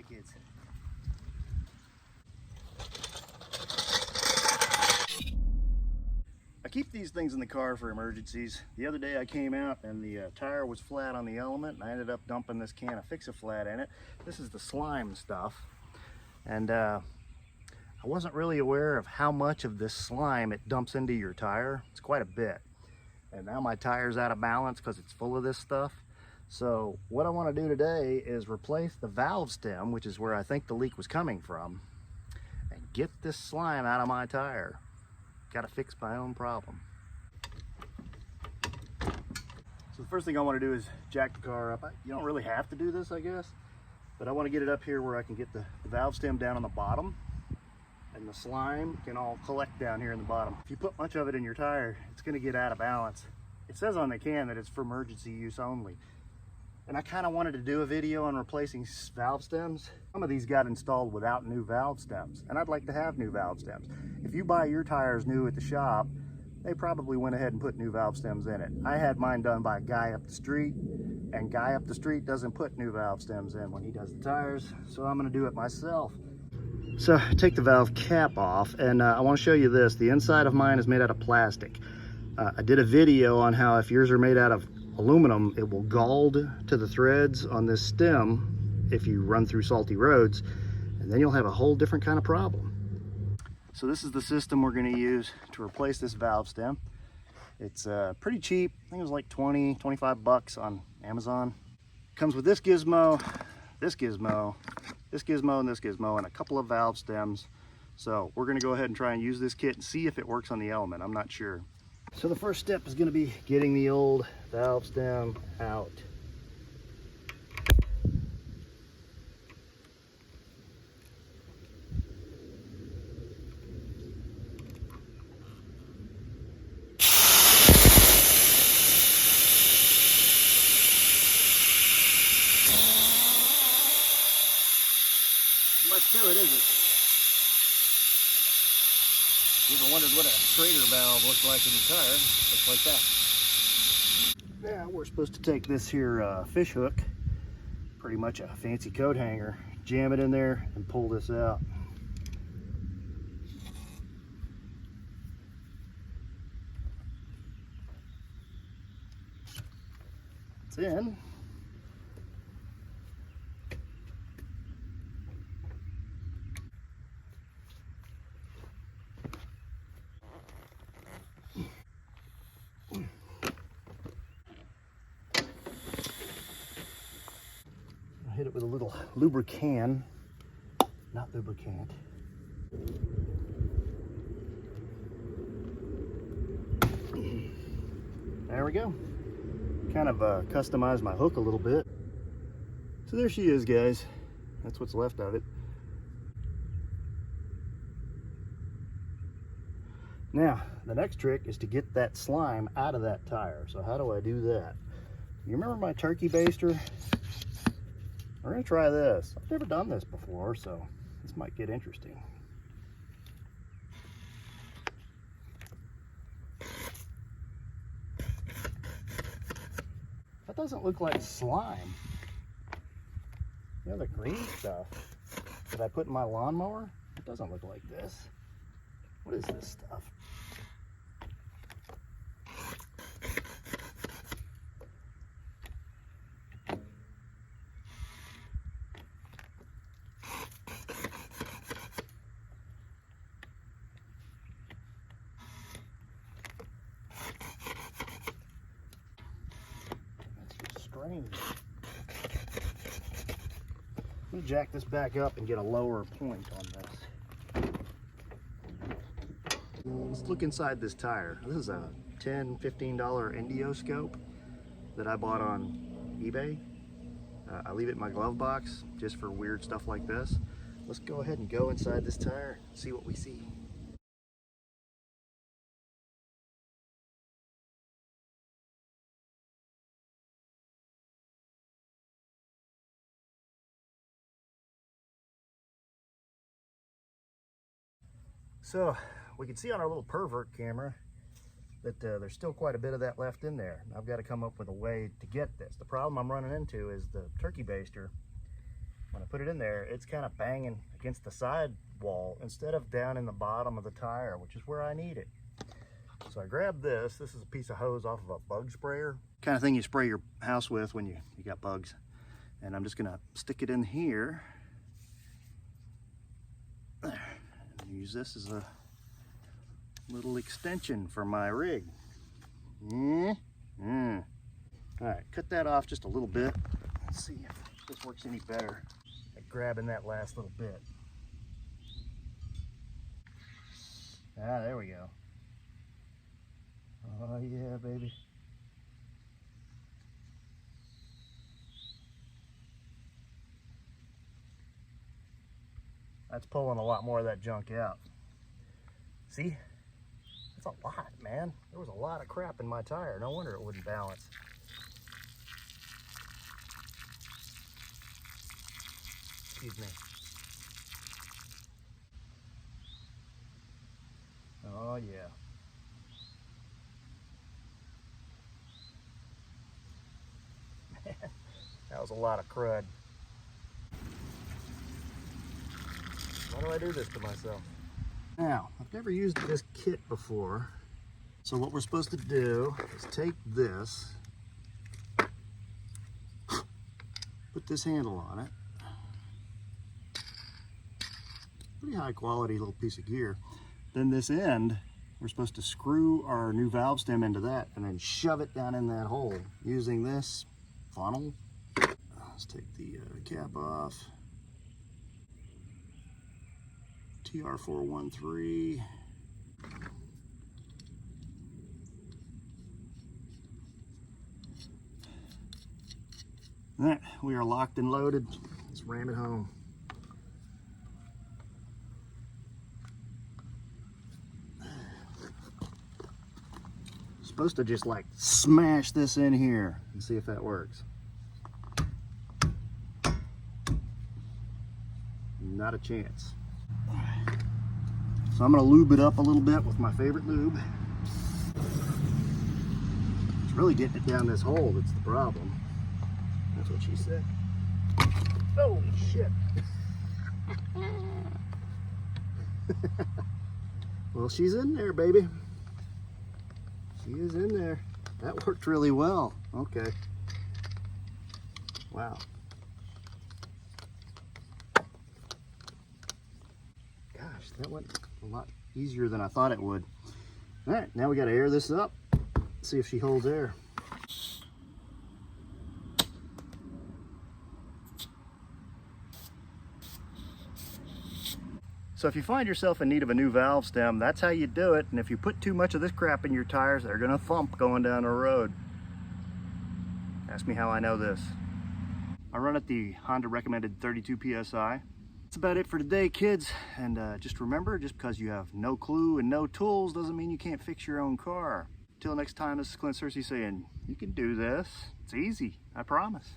kids. I keep these things in the car for emergencies. The other day I came out and the tire was flat on the Element, and I ended up dumping this can of Fix-A-Flat in it. This is the slime stuff, and I wasn't really aware of how much of this slime it dumps into your tire. It's quite a bit, and now my tire's out of balance because it's full of this stuff. So what I want to do today is replace the valve stem, which is where I think the leak was coming from, and get this slime out of my tire. Got to fix my own problem. So the first thing I want to do is jack the car up. You don't really have to do this, I guess, but I want to get it up here where I can get the valve stem down on the bottom, and the slime can all collect down here in the bottom. If you put much of it in your tire, it's going to get out of balance. It says on the can that it's for emergency use only. And I kind of wanted to do a video on replacing valve stems. Some of these got installed without new valve stems, and I'd like to have new valve stems. If you buy your tires new at the shop, they probably went ahead and put new valve stems in it. I had mine done by a guy up the street, and guy up the street doesn't put new valve stems in when he does the tires, so I'm gonna do it myself. So take the valve cap off, and I want to show you this. The inside of mine is made out of plastic. I did a video on how if yours are made out of aluminum, it will gald to the threads on this stem if you run through salty roads, and then you'll have a whole different kind of problem. So this is the system we're going to use to replace this valve stem. It's pretty cheap. I think it was like 25 bucks on Amazon. Comes with this gizmo, this gizmo, this gizmo, and this gizmo, and a couple of valve stems. So we're going to go ahead and try and use this kit and see if it works on the Element. I'm not sure. So the first step is going to be getting the old valve stem out. Much to it, is it? You ever wondered what a Schrader valve looks like in your tire? Looks like that. Now we're supposed to take this here fish hook, pretty much a fancy coat hanger, jam it in there and pull this out. It's in. Hit it with a little lubricant, not lubricant. There we go. Kind of customized my hook a little bit. So there she is, guys. That's what's left of it. Now, the next trick is to get that slime out of that tire. So how do I do that? You remember my turkey baster? We're gonna try this. I've never done this before, so this might get interesting. That doesn't look like slime. You know, the green stuff that I put in my lawnmower, it doesn't look like this. What is this stuff? Strange. Let me jack this back up and get a lower point on this. Let's look inside this tire. This is a $10, $15 Indio scope that I bought on eBay. I leave it in my glove box just for weird stuff like this. Let's go ahead and go inside this tire and see what we see. So we can see on our little pervert camera that there's still quite a bit of that left in there. I've got to come up with a way to get this. The problem I'm running into is the turkey baster when I put it in there, it's kind of banging against the side wall instead of down in the bottom of the tire, which is where I need it. So I grabbed this. This is a piece of hose off of a bug sprayer. Kind of thing you spray your house with when you got bugs. And I'm just gonna stick it in here. There. And use this as a little extension for my rig. All right, cut that off just a little bit. Let's see if this works any better at grabbing that last little bit. Ah, there we go. Oh yeah, baby. That's pulling a lot more of that junk out. See? That's a lot, man. There was a lot of crap in my tire. No wonder it wouldn't balance. Excuse me. Oh yeah. Man, that was a lot of crud. Why do I do this to myself? Now, I've never used this kit before. So what we're supposed to do is take this, put this handle on it. Pretty high quality little piece of gear. Then this end, we're supposed to screw our new valve stem into that and then shove it down in that hole using this funnel. Let's take the cap off. TR413. All right, we are locked and loaded. Let's ram it home. Supposed to just like smash this in here and see if that works. Not a chance. So I'm going to lube it up a little bit with my favorite lube. It's really getting it down this hole that's the problem. That's what she said. Holy shit. Well, she's in there, baby. She is in there. That worked really well. Okay. Wow. Gosh, that went a lot easier than I thought it would. All right, now we got to air this up. See if she holds air. So if you find yourself in need of a new valve stem, that's how you do it. And if you put too much of this crap in your tires, they're gonna thump going down the road. Ask me how I know this. I run at the Honda recommended 32 PSI. That's about it for today, kids. And just remember, just because you have no clue and no tools doesn't mean you can't fix your own car. Till next time, this is Clint Searcy saying, you can do this. It's easy, I promise.